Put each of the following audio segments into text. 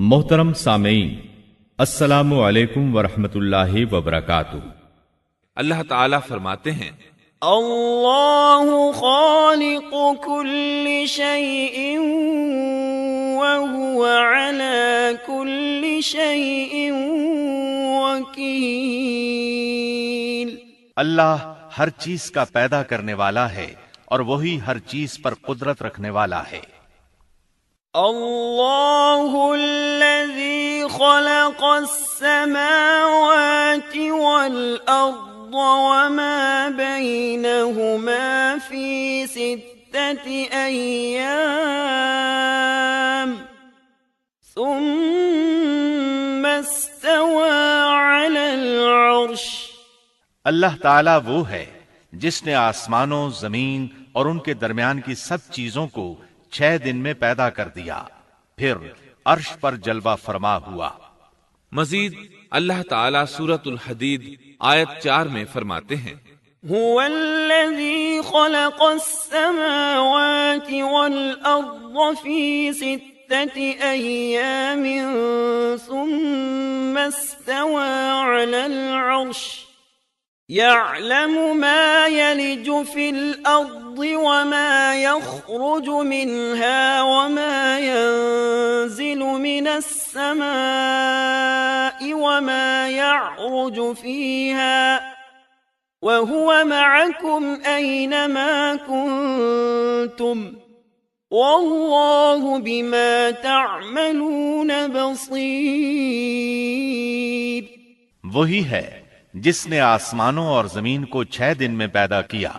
محترم سامعین، السلام علیکم ورحمۃ اللہ وبرکاتہ۔ اللہ تعالیٰ فرماتے ہیں اللہ خالق کل شیء وهو على كل شيء وکیل۔ اللہ ہر چیز کا پیدا کرنے والا ہے اور وہی ہر چیز پر قدرت رکھنے والا ہے۔ اللہ الذی خلق السماوات والارض وما بینہما فی 6 ایام ثم استوى علی العرش۔ اللہ تعالیٰ وہ ہے جس نے آسمانوں، زمین اور ان کے درمیان کی سب چیزوں کو 6 دن میں پیدا کر دیا، پھر عرش پر جلوہ فرما ہوا۔ مزید اللہ تعالیٰ سورۃ الحدید آیت 4 میں فرماتے ہیں هو الذي خلق السماوات والأرض في 6 أيام ثم استوى على العرش يعلم ما يلج في الأرض وما يخرج منها وما ينزل من السماء وما يعرج فيها وهو معكم أينما كنتم والله بما تعملون بصير۔ وہی ہے جس نے آسمانوں اور زمین کو 6 دن میں پیدا کیا،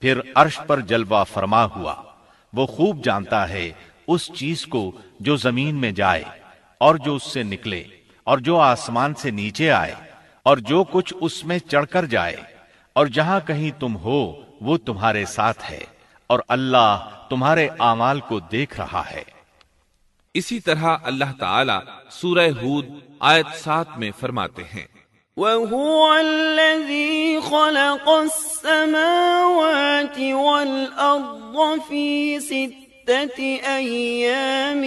پھر عرش پر جلوہ فرما ہوا۔ وہ خوب جانتا ہے اس چیز کو جو زمین میں جائے اور جو اس سے نکلے، اور جو آسمان سے نیچے آئے، اور جو کچھ اس میں چڑھ کر جائے، اور جہاں کہیں تم ہو وہ تمہارے ساتھ ہے، اور اللہ تمہارے اعمال کو دیکھ رہا ہے۔ اسی طرح اللہ تعالیٰ سورہ ہود آیت 7 میں فرماتے ہیں وَهُوَ الَّذِي خَلَقَ السَّمَاوَاتِ وَالْأَرْضَ فِي 6 أَيَّامٍ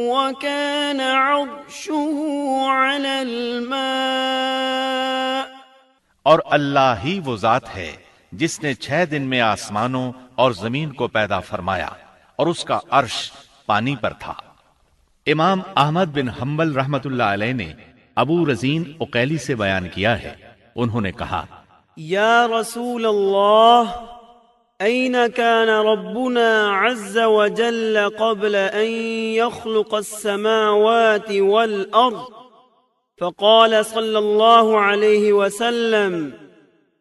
وَكَانَ عَرْشُهُ عَلَى الْمَاءِ۔ اور اللہ ہی وہ ذات ہے جس نے 6 دن میں آسمانوں اور زمین کو پیدا فرمایا، اور اس کا عرش پانی پر تھا۔ امام احمد بن حنبل رحمت اللہ علیہ نے ابو رزین عقیلی سے بیان کیا ہے، انہوں نے کہا یا رسول اللہ أين كان ربنا عز وجل قبل أن يخلق السماوات والأرض؟ فقال صلى الله عليه وسلم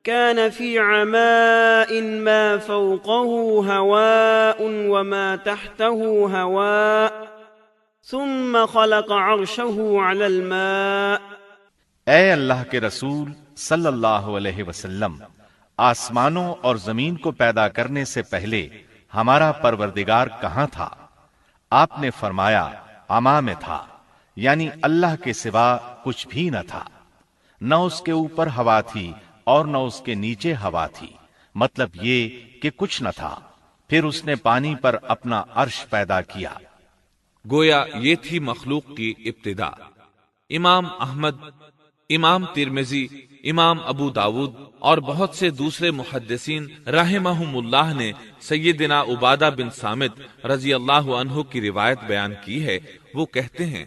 كان في عماء ما فوقه هواء وما تحته هواء ثم خلق عرشه على الماء۔ اے اللہ کے رسول صلی اللہ علیہ وسلم، آسمانوں اور زمین کو پیدا کرنے سے پہلے ہمارا پروردگار کہاں تھا؟ آپ نے فرمایا عما میں تھا، یعنی اللہ کے سوا کچھ بھی نہ تھا، نہ اس کے اوپر ہوا تھی اور نہ اس کے نیچے ہوا تھی، مطلب یہ کہ کچھ نہ تھا، پھر اس نے پانی پر اپنا عرش پیدا کیا۔ گویا یہ تھی مخلوق کی ابتدا۔ امام احمد، امام ترمذی، امام ابو داود اور بہت سے دوسرے محدثین رحمہم اللہ نے سیدنا عبادہ بن صامت رضی اللہ عنہ کی روایت بیان کی ہے۔ وہ کہتے ہیں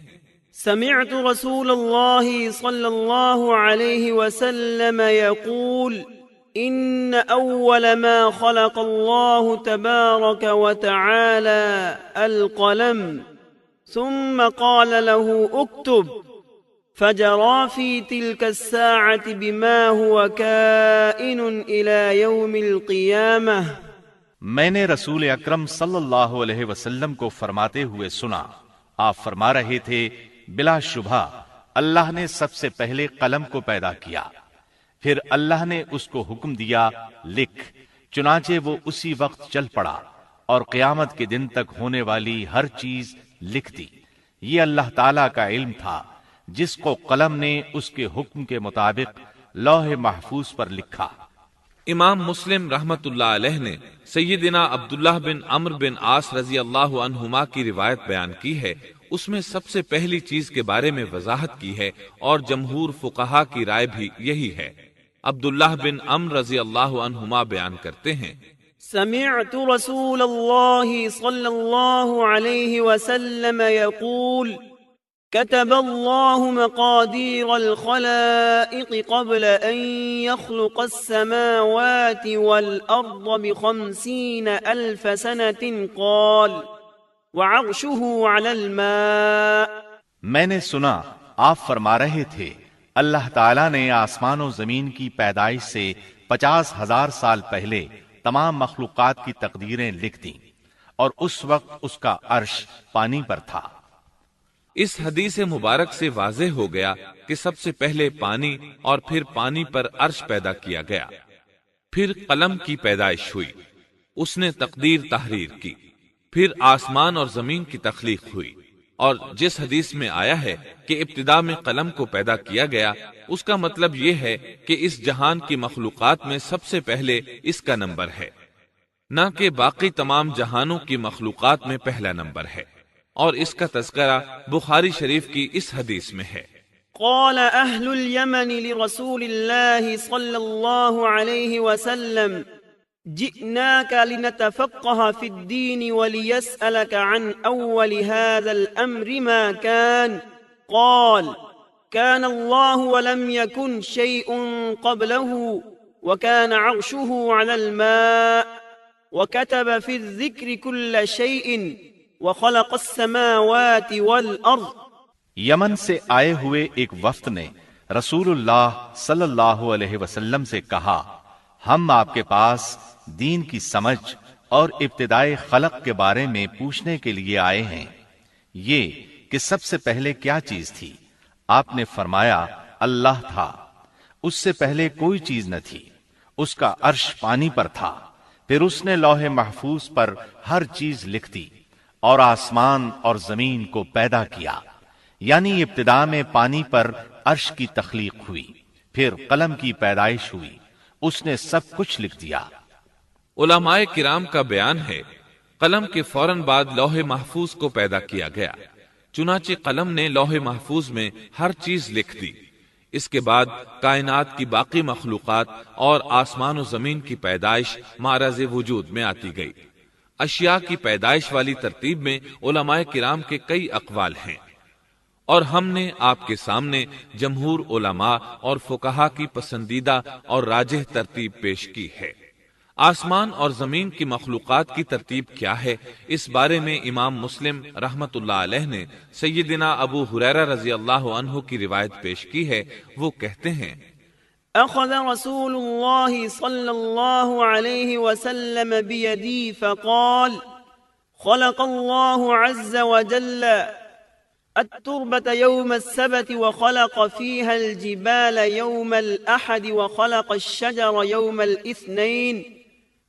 سمعت رسول اللہ صلی اللہ علیہ وسلم يقول ان اول ما خلق اللہ تبارک وتعالی القلم ثم قال له اكتب فجرى في تلك الساعة بما هو كائن إلى يوم القيامة۔ میں نے رسول اکرم صلی اللہ علیہ وسلم کو فرماتے ہوئے سنا، آپ فرما رہے تھے بلا شبہ اللہ نے سب سے پہلے قلم کو پیدا کیا، پھر اللہ نے اس کو حکم دیا لکھ، چنانچہ وہ اسی وقت چل پڑا اور قیامت کے دن تک ہونے والی ہر چیز لکھ دی۔ یہ اللہ تعالیٰ کا علم تھا جس کو قلم نے اس کے حکم کے مطابق لوح محفوظ پر لکھا۔ امام مسلم رحمت اللہ علیہ نے سیدنا عبداللہ بن عمرو بن عاص رضی اللہ عنہما کی روایت بیان کی ہے۔ اس میں سب سے پہلی چیز کے بارے میں وضاحت کی ہے، اور جمہور فقہا کی رائے بھی یہی ہے۔ عبداللہ بن عمرو رضی اللہ عنہما بیان کرتے ہیں، سمعت رسول الله صلى الله عليه وسلم يقول كتب الله مقادير الخلائق قبل أن يخلق السماوات والأرض ب50,000 سنة قال وعرشه على الماء۔ میں نے سنا آپ فرما رہے تھے اللہ تعالیٰ نے آسمان و زمین کی پیدائش سے 50,000 سال پہلے تمام مخلوقات کی تقدیریں لکھ دیں، اور اس وقت اس کا عرش پانی پر تھا۔ اس حدیث مبارک سے واضح ہو گیا کہ سب سے پہلے پانی اور پھر پانی پر عرش پیدا کیا گیا، پھر قلم کی پیدائش ہوئی، اس نے تقدیر تحریر کی، پھر آسمان اور زمین کی تخلیق ہوئی۔ اور جس حدیث میں آیا ہے کہ ابتدا میں قلم کو پیدا کیا گیا، اس کا مطلب یہ ہے کہ اس جہان کی مخلوقات میں سب سے پہلے اس کا نمبر ہے، نہ کہ باقی تمام جہانوں کی مخلوقات میں پہلا نمبر ہے، اور اس کا تذکرہ بخاری شریف کی اس حدیث میں ہے۔ قال أهل اليمن لرسول الله صلى الله عليه وسلم جئناك لنتفقه في الدين وليسألك عن أول هذا الأمر ما كان قال كان الله ولم يكن شيء قبله وكان عرشه على الماء وكتب في الذكر كل شيء وخلق السماوات والأرض۔ یمن سے آئے ہوئے ایک وفد نے رسول اللہ صلی اللہ علیہ وسلم سے کہا، ہم آپ کے پاس دین کی سمجھ اور ابتدائے خلق کے بارے میں پوچھنے کے لیے آئے ہیں، یہ کہ سب سے پہلے کیا چیز تھی؟ آپ نے فرمایا اللہ تھا، اس سے پہلے کوئی چیز نہ تھی، اس کا عرش پانی پر تھا، پھر اس نے لوح محفوظ پر ہر چیز لکھ دی اور آسمان اور زمین کو پیدا کیا، یعنی ابتدا میں پانی پر عرش کی تخلیق ہوئی، پھر قلم کی پیدائش ہوئی، اس نے سب کچھ لکھ دیا۔ علماء کرام کا بیان ہے، قلم کے فوراً بعد لوح محفوظ کو پیدا کیا گیا، چنانچہ قلم نے لوح محفوظ میں ہر چیز لکھ دی۔ اس کے بعد کائنات کی باقی مخلوقات اور آسمان و زمین کی پیدائش معرض وجود میں آتی گئی۔ اشیاء کی پیدائش والی ترتیب میں علماء کرام کے کئی اقوال ہیں، اور ہم نے آپ کے سامنے جمہور علماء اور فقہا کی پسندیدہ اور راجح ترتیب پیش کی ہے۔ آسمان اور زمین کی مخلوقات کی ترتیب کیا ہے، اس بارے میں امام مسلم رحمت اللہ علیہ نے سیدنا ابو ہریرہ رضی اللہ عنہ کی روایت پیش کی ہے۔ وہ کہتے ہیں، أخذ رسول الله صلى الله عليه وسلم بيدي فقال خلق الله عز وجل التربة يوم السبت وخلق فيها الجبال يوم الأحد وخلق الشجر يوم الاثنين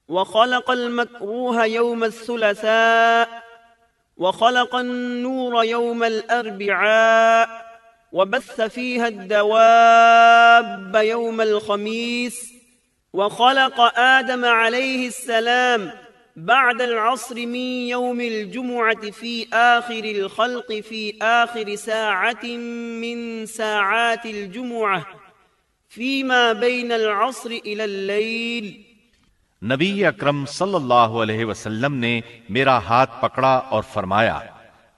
وخلق المكروه يوم الثلاثاء وخلق النور يوم الأربعاء وبث فيها الدواب يوم الخميس وخلق آدم عليه السلام بعد العصر من يوم الجمعة في آخر الخلق في آخر ساعة من ساعات الجمعة فيما بين العصر إلى الليل۔ نبی اکرم صلی اللہ علیہ وسلم نے میرا ہاتھ پکڑا اور فرمایا،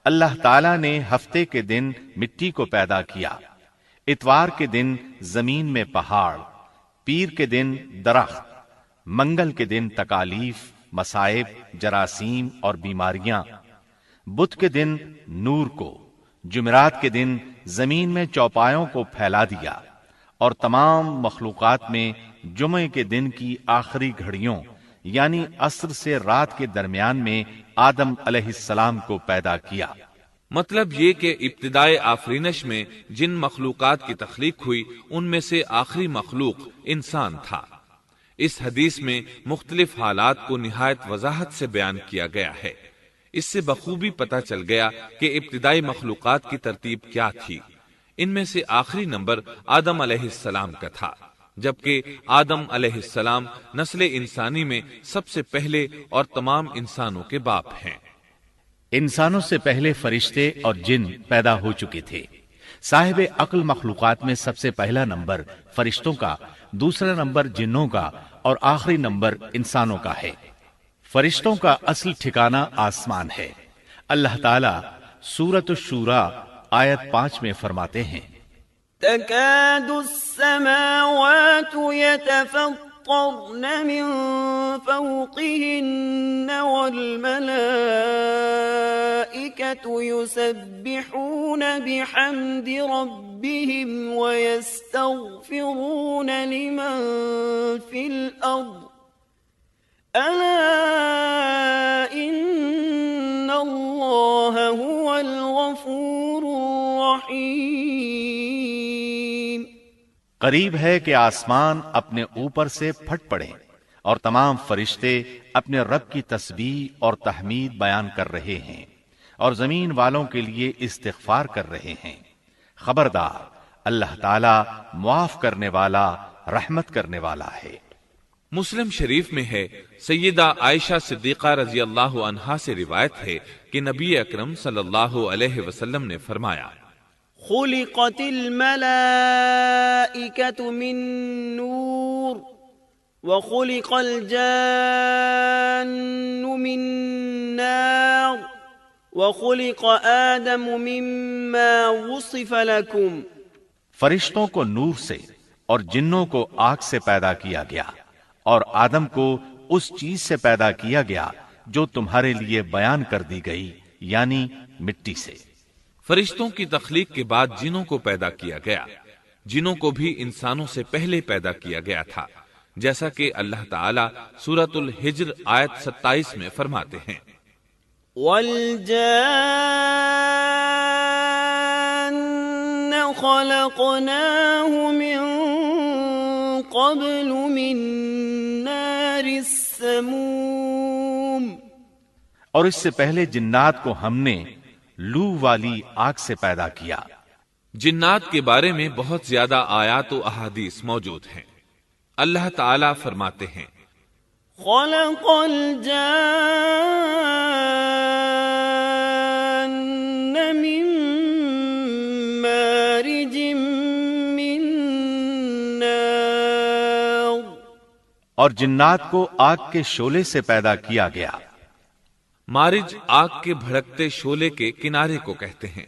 اللہ تعالیٰ نے ہفتے کے دن مٹی کو پیدا کیا، اتوار کے دن زمین میں پہاڑ، پیر کے دن درخت، منگل کے دن تکالیف، مصائب، جراثیم اور بیماریاں، بدھ کے دن نور کو، جمعرات کے دن زمین میں چوپایوں کو پھیلا دیا، اور تمام مخلوقات میں جمعے کے دن کی آخری گھڑیوں یعنی عصر سے رات کے درمیان میں آدم علیہ السلام کو پیدا کیا۔ مطلب یہ کہ ابتدائے آفرینش میں جن مخلوقات کی تخلیق ہوئی ان میں سے آخری مخلوق انسان تھا۔ اس حدیث میں مختلف حالات کو نہایت وضاحت سے بیان کیا گیا ہے۔ اس سے بخوبی پتہ چل گیا کہ ابتدائی مخلوقات کی ترتیب کیا تھی۔ ان میں سے آخری نمبر آدم علیہ السلام کا تھا، جبکہ آدم علیہ السلام نسل انسانی میں سب سے پہلے اور تمام انسانوں کے باپ ہیں۔ انسانوں سے پہلے فرشتے اور جن پیدا ہو چکے تھے۔ صاحب عقل مخلوقات میں سب سے پہلا نمبر فرشتوں کا، دوسرا نمبر جنوں کا اور آخری نمبر انسانوں کا ہے۔ فرشتوں کا اصل ٹھکانہ آسمان ہے۔ اللہ تعالی سورۃ الشورى آیت 5 میں فرماتے ہیں، تكاد السماوات يتفطرن من فوقهن والملائكة يسبحون بحمد ربهم ويستغفرون لمن في الأرض ألا إن الله هو الغفور الرحيم۔ قریب ہے کہ آسمان اپنے اوپر سے پھٹ پڑے اور تمام فرشتے اپنے رب کی تسبیح اور تحمید بیان کر رہے ہیں اور زمین والوں کے لیے استغفار کر رہے ہیں۔ خبردار، اللہ تعالی معاف کرنے والا، رحمت کرنے والا ہے۔ مسلم شریف میں ہے، سیدہ عائشہ صدیقہ رضی اللہ عنہا سے روایت ہے کہ نبی اکرم صلی اللہ علیہ وسلم نے فرمایا، خلقت الملائكة من نور وخلق الجان من نار وخلق آدم مما وصف لكم۔ فرشتوں کو نور سے اور جنوں کو آگ سے پیدا کیا گیا اور آدم کو اس چیز سے پیدا کیا گیا جو تمہارے لیے بیان کر دی گئی، یعنی مٹی سے۔ فرشتوں کی تخلیق کے بعد جنوں کو پیدا کیا گیا۔ جنوں کو بھی انسانوں سے پہلے پیدا کیا گیا تھا، جیسا کہ اللہ تعالی سورۃ الحجر آیت 27 میں فرماتے ہیں، وَالْجَانَّ خَلَقْنَاهُ مِن قَبْلُ مِن نَّارِ السَّمُومِ۔ اور اس سے پہلے جنات کو ہم نے لو والی آگ سے پیدا کیا۔ جنات کے بارے میں بہت زیادہ آیات و احادیث موجود ہیں۔ اللہ تعالی فرماتے ہیں، خلق الجان من مارج من نار۔ اور جنات کو آگ کے شعلے سے پیدا کیا گیا۔ مارج آگ کے بھڑکتے شعلے کے کنارے کو کہتے ہیں۔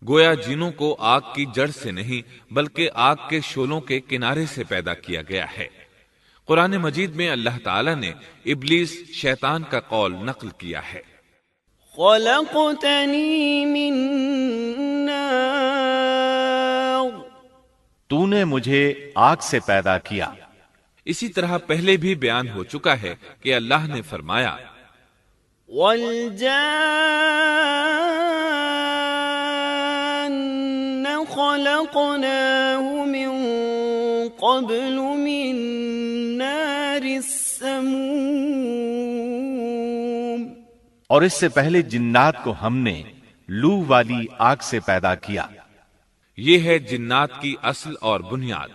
گویا جنوں کو آگ کی جڑ سے نہیں بلکہ آگ کے شعلوں کے کنارے سے پیدا کیا گیا ہے۔ قرآن مجید میں اللہ تعالی نے ابلیس شیطان کا قول نقل کیا ہے، خلقتنی من نار۔ تو نے مجھے آگ سے پیدا کیا۔ اسی طرح پہلے بھی بیان ہو چکا ہے کہ اللہ نے فرمایا، والجان خلقناه من قبل من نار السموم۔ اور اس سے پہلے جنات کو ہم نے لو والی آگ سے پیدا کیا۔ یہ ہے جنات کی اصل اور بنیاد۔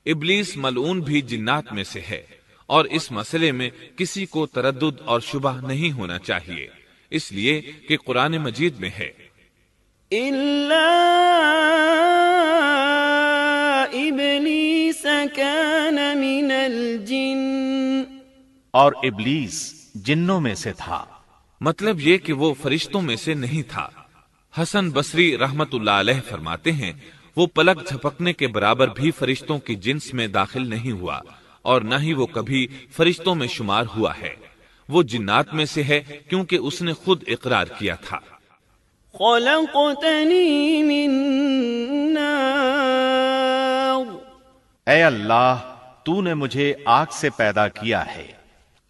ابلیس ملعون بھی جنات میں سے ہے، اور اس مسئلے میں کسی کو تردد اور شبہ نہیں ہونا چاہیے، اس لیے کہ قرآن مجید میں ہے، إِلَّا إِبْلِيسَ كَانَ مِنَ الْجِنِّ۔ اور ابلیس جنوں میں سے تھا۔ مطلب یہ کہ وہ فرشتوں میں سے نہیں تھا۔ حسن بصری رحمت اللہ علیہ فرماتے ہیں، وہ پلک جھپکنے کے برابر بھی فرشتوں کی جنس میں داخل نہیں ہوا، اور نہ ہی وہ کبھی فرشتوں میں شمار ہوا ہے۔ وہ جنات میں سے ہے کیونکہ اس نے خود اقرار کیا تھا، خلقتنی من نار۔ اے اللہ، تو نے مجھے آگ سے پیدا کیا ہے۔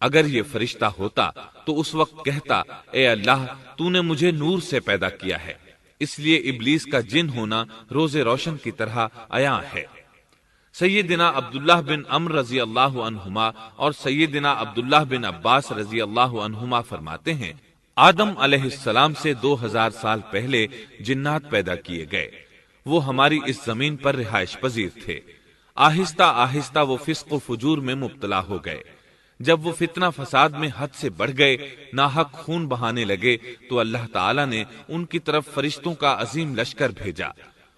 اگر یہ فرشتہ ہوتا تو اس وقت کہتا، اے اللہ، تو نے مجھے نور سے پیدا کیا ہے۔ اس لیے ابلیس کا جن ہونا روز روشن کی طرح عیاں ہے۔ سیدنا عبداللہ بن عمر رضی اللہ عنہما اور سیدنا عبداللہ بن عباس رضی اللہ عنہما فرماتے ہیں، آدم علیہ السلام سے 2000 سال پہلے جنات پیدا کیے گئے۔ وہ ہماری اس زمین پر رہائش پذیر تھے۔ آہستہ آہستہ وہ فسق و فجور میں مبتلا ہو گئے۔ جب وہ فتنہ فساد میں حد سے بڑھ گئے، ناحق خون بہانے لگے، تو اللہ تعالی نے ان کی طرف فرشتوں کا عظیم لشکر بھیجا۔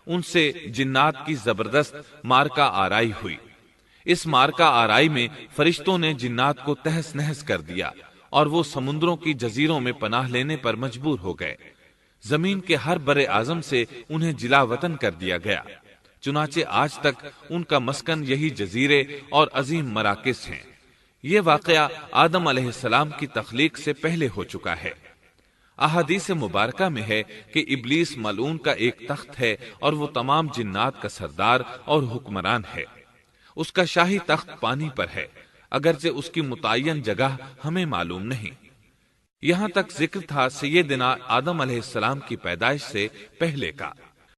ان سے جنات کی زبردست مارکہ آرائی ہوئی۔ اس مارکہ آرائی میں فرشتوں نے جنات کو تہس نہس کر دیا اور وہ سمندروں کی جزیروں میں پناہ لینے پر مجبور ہو گئے۔ زمین کے ہر بر اعظم سے انہیں جلا وطن کر دیا گیا، چنانچہ آج تک ان کا مسکن یہی جزیرے اور عظیم مراکز ہیں۔ یہ واقعہ آدم علیہ السلام کی تخلیق سے پہلے ہو چکا ہے۔ احادیث مبارکہ میں ہے کہ ابلیس ملعون کا ایک تخت ہے اور وہ تمام جنات کا سردار اور حکمران ہے۔ اس کا شاہی تخت پانی پر ہے، اگرچہ اس کی متعین جگہ ہمیں معلوم نہیں۔ یہاں تک ذکر تھا سیدنا آدم علیہ السلام کی پیدائش سے پہلے کا۔